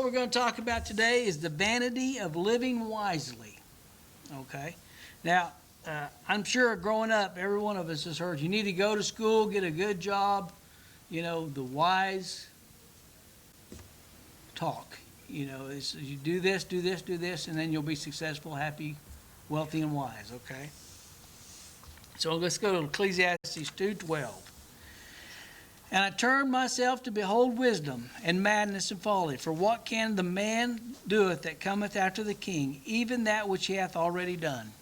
we're going to talk about today is the vanity of living wisely. Okay? Now, I'm sure growing up, every one of us has heard you need to go to school, get a good job, the wise talk. It's, you do this, do this, do this, and then you'll be successful, happy, wealthy, and wise. Okay? So let's go to Ecclesiastes 2:12. And I turned myself to behold wisdom and madness and folly. For what can the man doeth that cometh after the king, even that which he hath already done?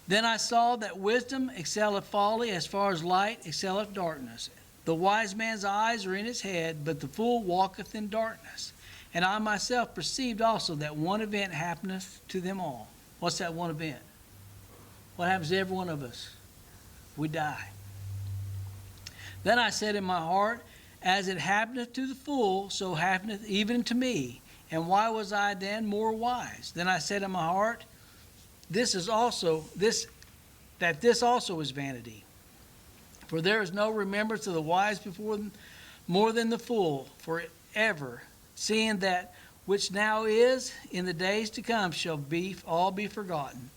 Then I saw that wisdom excelleth folly, as far as light excelleth darkness. The wise man's eyes are in his head, but the fool walketh in darkness. And I myself perceived also that one event happeneth to them all. What's that one event? What happens to every one of us? We die. Then I said in my heart, as it happeneth to the fool, so happeneth even to me. And why was I then more wise? Then I said in my heart, this also is vanity. For there is no remembrance of the wise before them more than the fool, forever, seeing that which now is, in the days to come, shall all be forgotten.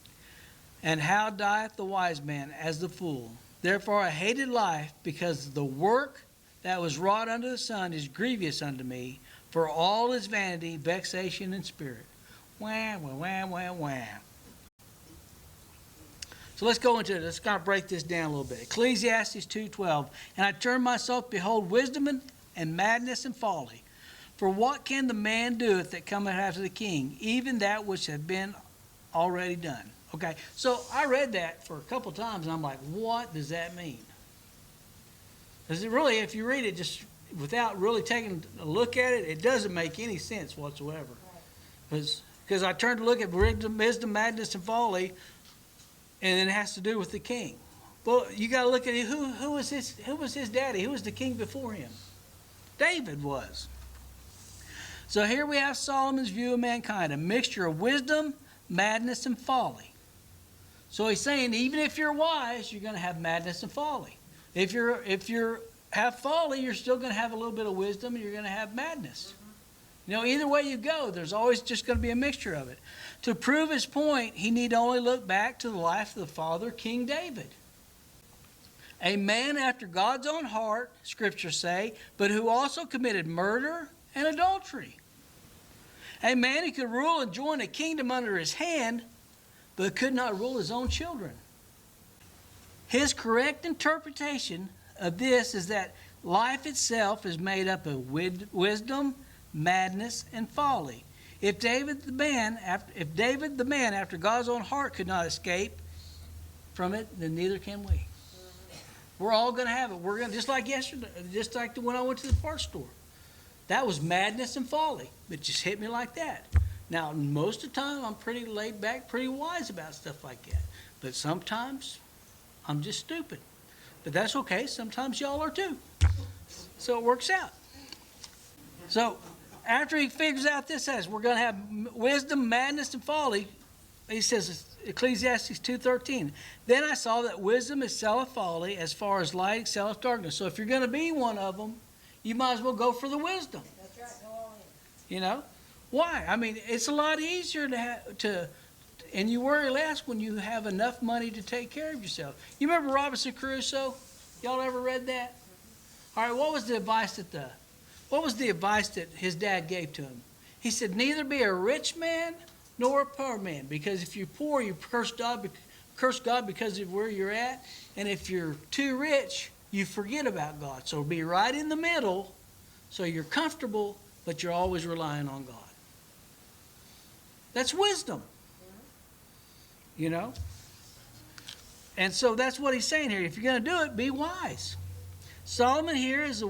And how dieth the wise man as the fool? Therefore I hated life, because the work that was wrought under the sun is grievous unto me, for all is vanity, vexation, and spirit. Wham, wham, wham, wham, wham. So let's go into it. Let's kind of break this down a little bit. Ecclesiastes 2:12. And I turned myself, behold, wisdom and madness and folly. For what can the man do that cometh after the king, even that which had been already done? Okay, so I read that for a couple times, and I'm like, what does that mean? Because it really, if you read it just without really taking a look at it, it doesn't make any sense whatsoever. Because I turned to look at wisdom, madness, and folly, and it has to do with the king. Well, you got to look at it. Who was his daddy? Who was the king before him? David was. So here we have Solomon's view of mankind, a mixture of wisdom, madness, and folly. So he's saying, even if you're wise, you're going to have madness and folly. If you have folly, you're still going to have a little bit of wisdom, and you're going to have madness. Either way you go, there's always just going to be a mixture of it. To prove his point, he need only look back to the life of the father, King David. A man after God's own heart, scriptures say, but who also committed murder and adultery. A man who could rule and join a kingdom under his hand, but could not rule his own children. His correct interpretation of this is that life itself is made up of wisdom, madness, and folly. If David the man after God's own heart could not escape from it, then neither can we. We're all going to have it. We're going just like yesterday, just like when I went to the parts store. That was madness and folly. It just hit me like that. Now, most of the time, I'm pretty laid back, pretty wise about stuff like that. But sometimes, I'm just stupid. But that's okay. Sometimes y'all are too. So it works out. So after he figures out this as we're going to have wisdom, madness, and folly, he says, Ecclesiastes 2:13. Then I saw that wisdom excelleth folly, as far as light excelleth darkness. So if you're going to be one of them, you might as well go for the wisdom. That's right. Go all in. Why? I mean, it's a lot easier and you worry less when you have enough money to take care of yourself. You remember Robinson Crusoe? Y'all ever read that? All right, what was the advice that his dad gave to him? He said, neither be a rich man nor a poor man, because if you're poor, you curse God because of where you're at, and if you're too rich, you forget about God. So be right in the middle, so you're comfortable, but you're always relying on God. That's wisdom. And so that's what he's saying here. If you're going to do it, be wise. Solomon here is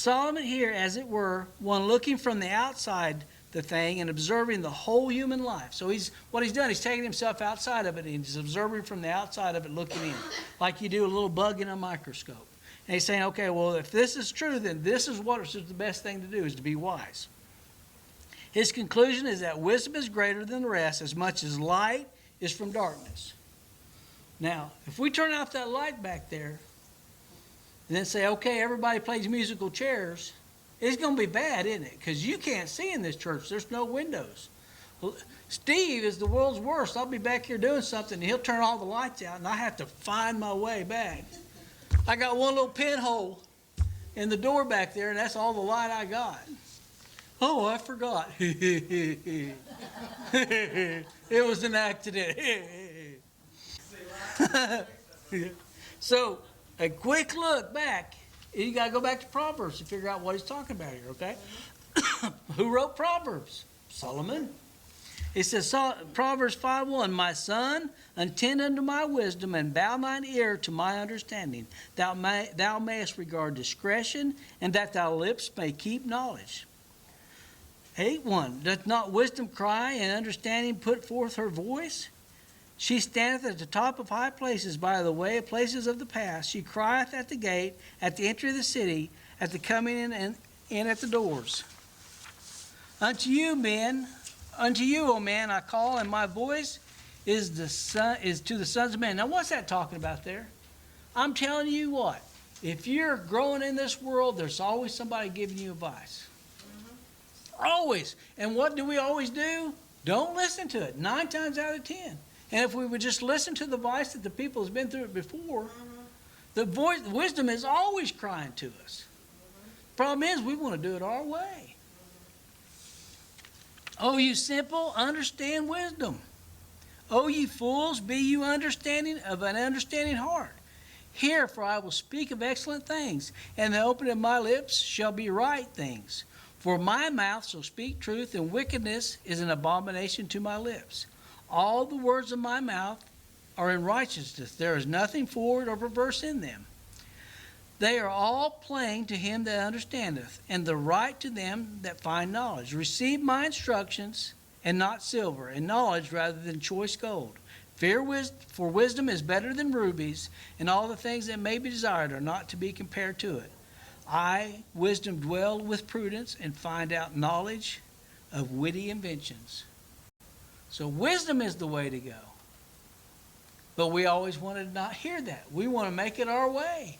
as it were, one looking from the outside the thing and observing the whole human life. So what he's done, he's taking himself outside of it and he's observing from the outside of it, looking in, like you do a little bug in a microscope. And he's saying, okay, well, if this is true, then this is what is the best thing to do, is to be wise. His conclusion is that wisdom is greater than the rest, as much as light is from darkness. Now, if we turn off that light back there, and then say, okay, everybody plays musical chairs, It's going to be bad, isn't it? Because you can't see in this church. There's no windows. Steve is the world's worst. I'll be back here doing something, and he'll turn all the lights out, and I have to find my way back. I got one little pinhole in the door back there, and that's all the light I got. Oh, I forgot. It was an accident. So, a quick look back. You got to go back to Proverbs to figure out what he's talking about here, okay? Who wrote Proverbs? Solomon. It says, Proverbs 5:1, My son, attend unto my wisdom, and bow thine ear to my understanding. Thou mayest regard discretion, and that thy lips may keep knowledge. 8:1, Doth not wisdom cry, and understanding put forth her voice? She standeth at the top of high places by the way of places of the path. She crieth at the gate, at the entry of the city, at the coming in and at the doors. Unto you, O man, I call, and my voice is to the sons of men. Now, what's that talking about there? I'm telling you what. If you're growing in this world, there's always somebody giving you advice. Always. And what do we always do? Don't listen to it. 9 times out of 10. And if we would just listen to the advice that the people has been through it before, the wisdom is always crying to us. Problem is, we want to do it our way. O you simple, understand wisdom. O ye fools, be you understanding of an understanding heart. Hear, for I will speak of excellent things, and the opening of my lips shall be right things. For my mouth shall speak truth, and wickedness is an abomination to my lips. All the words of my mouth are in righteousness. There is nothing forward or perverse in them. They are all plain to him that understandeth, and the right to them that find knowledge. Receive my instructions, and not silver, and knowledge rather than choice gold. For wisdom is better than rubies, and all the things that may be desired are not to be compared to it. I, wisdom, dwell with prudence, and find out knowledge of witty inventions. So wisdom is the way to go. But we always want to not hear that. We want to make it our way.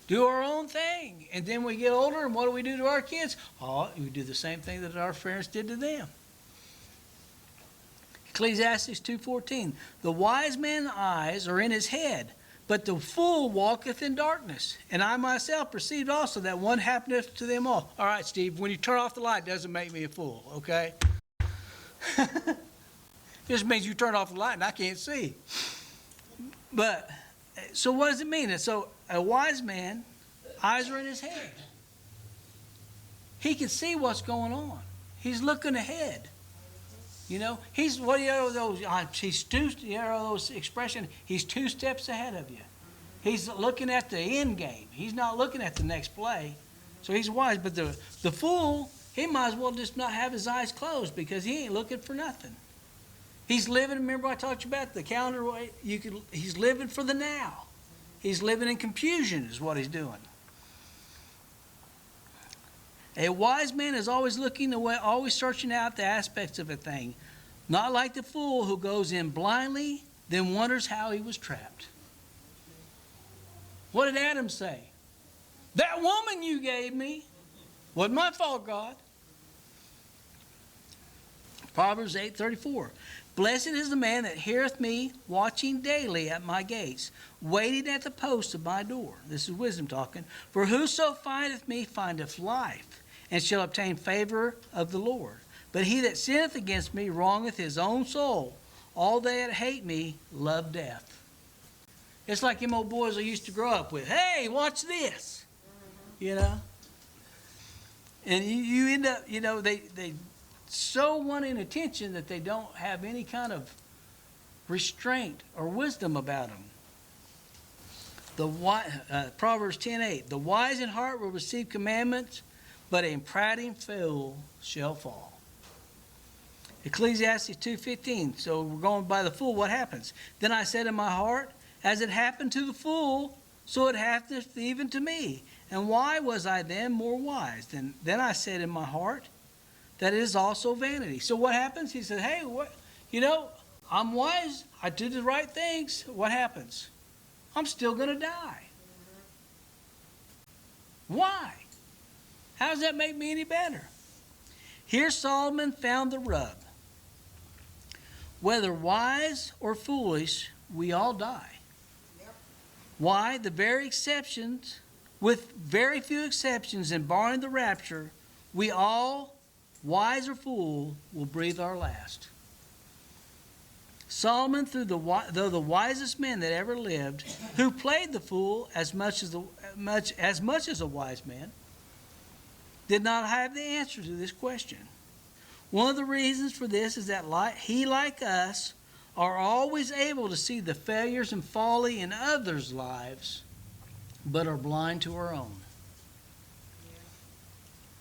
Do our own thing. And then we get older, and what do we do to our kids? Oh, we do the same thing that our parents did to them. Ecclesiastes 2:14. The wise man's eyes are in his head, but the fool walketh in darkness. And I myself perceived also that one happeneth to them all. All right, Steve, when you turn off the light, doesn't make me a fool, okay? Just means you turn off the light and I can't see. But, so what does it mean? And so a wise man, eyes are in his head. He can see what's going on. He's looking ahead. You know, he's those expression, he's 2 steps ahead of you. He's looking at the end game. He's not looking at the next play. So he's wise. But the fool, he might as well just not have his eyes closed because he ain't looking for nothing. He's living, remember I talked about the calendar way? He's living for the now. He's living in confusion is what he's doing. A wise man is always looking away, always searching out the aspects of a thing. Not like the fool who goes in blindly, then wonders how he was trapped. What did Adam say? That woman you gave me wasn't my fault, God. Proverbs 8:34. Blessed is the man that heareth me, watching daily at my gates, waiting at the post of my door. This is wisdom talking. For whoso findeth me findeth life, and shall obtain favor of the Lord. But he that sinneth against me wrongeth his own soul. All they that hate me love death. It's like them old boys I used to grow up with. Hey, watch this. You know? And you end up, you know, they so wanting attention that they don't have any kind of restraint or wisdom about them. Proverbs 10:8. The wise in heart will receive commandments, but a prating fool shall fall. Ecclesiastes 2:15. So we're going by the fool. What happens? Then I said in my heart, as it happened to the fool, so it happeneth even to me. And why was I then more wise? Then I said in my heart, that is also vanity. So what happens? He said, hey, I'm wise. I did the right things. What happens? I'm still going to die. Why? How does that make me any better? Here Solomon found the rub. Whether wise or foolish, we all die. Yep. Why? The very exceptions, with very few exceptions and barring the rapture, we all, wise or fool, will breathe our last. Solomon, though the wisest man that ever lived, who played the fool as much as a wise man, did not have the answer to this question. One of the reasons for this is that he, like us, are always able to see the failures and folly in others' lives, but are blind to our own.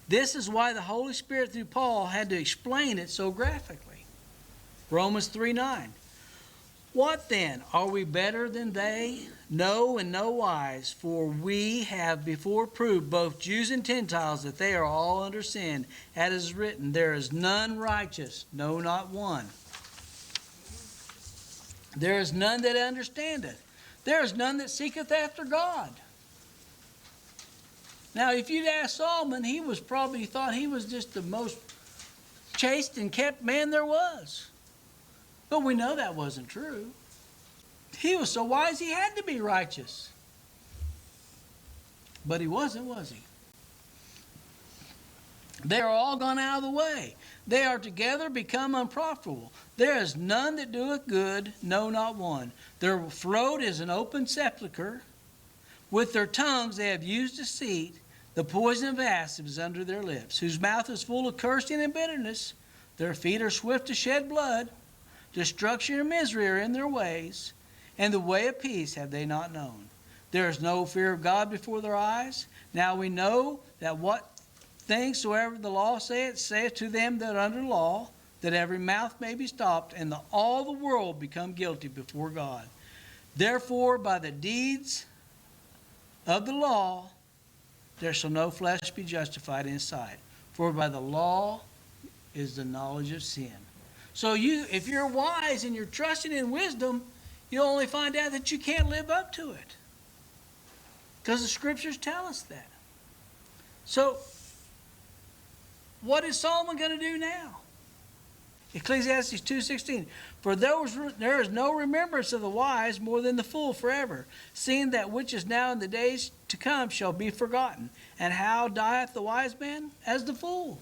This is why the Holy Spirit through Paul had to explain it so graphically. Romans 3:9. What then? Are we better than they? No, in no wise, for we have before proved, both Jews and Gentiles, that they are all under sin. As is written, there is none righteous, no, not one. There is none that understandeth. There is none that seeketh after God. Now, if you'd asked Solomon, he thought he was just the most chaste and kept man there was. But we know that wasn't true. He was so wise he had to be righteous. But he wasn't, was he? They are all gone out of the way. They are together become unprofitable. There is none that doeth good, no, not one. Their throat is an open sepulchre. With their tongues they have used deceit. The poison of asp is under their lips, whose mouth is full of cursing and bitterness. Their feet are swift to shed blood. Destruction and misery are in their ways, and the way of peace have they not known. There is no fear of God before their eyes. Now we know that what things soever the law saith to them that are under law, that every mouth may be stopped, and all the world become guilty before God. Therefore, by the deeds of the law, there shall no flesh be justified in his sight. For by the law is the knowledge of sin. So if you're wise and you're trusting in wisdom, you'll only find out that you can't live up to it. Because the scriptures tell us that. So, what is Solomon going to do now? Ecclesiastes 2:16. For there is no remembrance of the wise more than the fool forever, seeing that which is now in the days to come shall be forgotten. And how dieth the wise man? As the fool.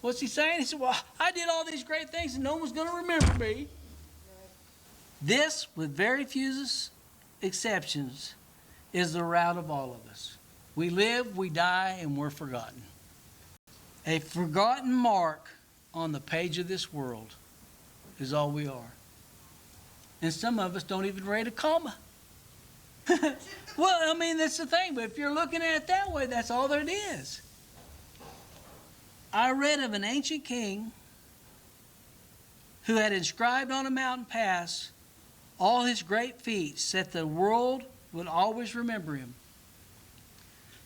What's he saying? He said, well, I did all these great things and no one's going to remember me. This, with very few exceptions, is the route of all of us. We live, we die, and we're forgotten. A forgotten mark on the page of this world is all we are. And some of us don't even rate a comma. Well, I mean, that's the thing. But if you're looking at it that way, that's all there is. I read of an ancient king who had inscribed on a mountain pass all his great feats, that the world would always remember him.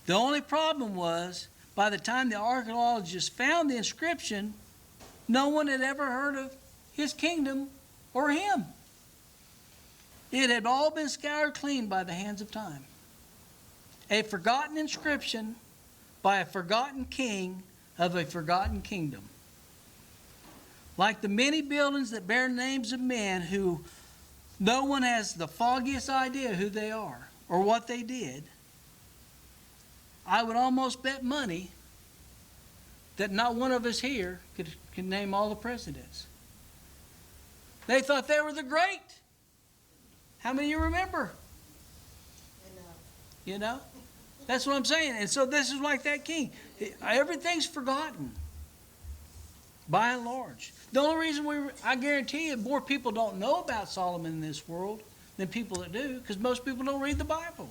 The only problem was, by the time the archaeologists found the inscription, no one had ever heard of his kingdom or him. It had all been scoured clean by the hands of time. A forgotten inscription by a forgotten king of a forgotten kingdom. Like the many buildings that bear names of men who no one has the foggiest idea who they are or what they did, I would almost bet money that not one of us here could name all the presidents. They thought they were the great. How many of you remember? You know? That's what I'm saying. And so this is like that king. Everything's forgotten, by and large. The only reason I guarantee you, more people don't know about Solomon in this world than people that do, because most people don't read the Bible.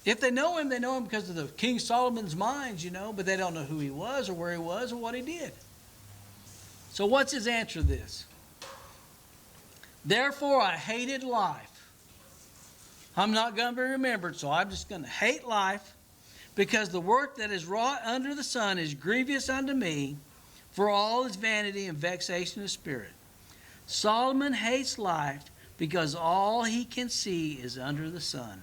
If they know him because of the King Solomon's mines, you know, but they don't know who he was or where he was or what he did. So what's his answer to this? Therefore, I hated life. I'm not going to be remembered, so I'm just going to hate life, because the work that is wrought under the sun is grievous unto me, for all is vanity and vexation of spirit. Solomon hates life because all he can see is under the sun.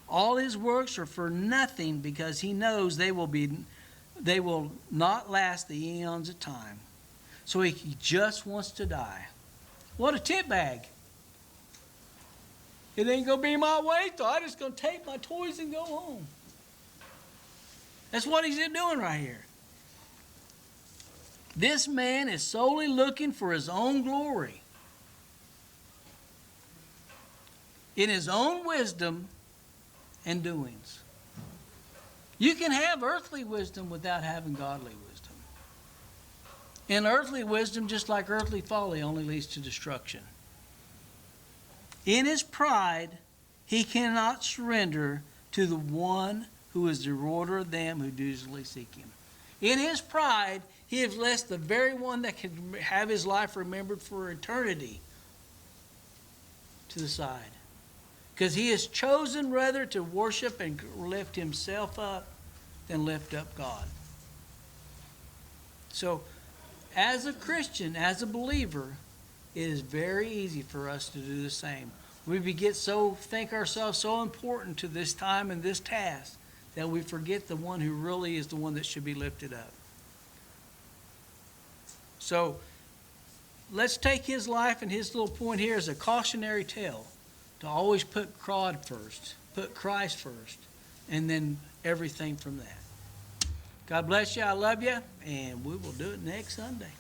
All his works are for nothing because he knows they will not last the eons of time. So he just wants to die. What a tip bag. It ain't going to be my way, so I'm just going to take my toys and go home. That's what he's doing right here. This man is solely looking for his own glory. In his own wisdom and doings. You can have earthly wisdom without having godly wisdom. And earthly wisdom, just like earthly folly, only leads to destruction. In his pride, he cannot surrender to the one who is the rewarder of them who diligently seek him. In his pride, he has left the very one that can have his life remembered for eternity to the side. Because he has chosen rather to worship and lift himself up than lift up God. So, as a Christian, as a believer, it is very easy for us to do the same. We think ourselves so important to this time and this task that we forget the one who really is the one that should be lifted up. So, let's take his life and his little point here as a cautionary tale. To always put God first, put Christ first, and then everything from that. God bless you. I love you, and we will do it next Sunday.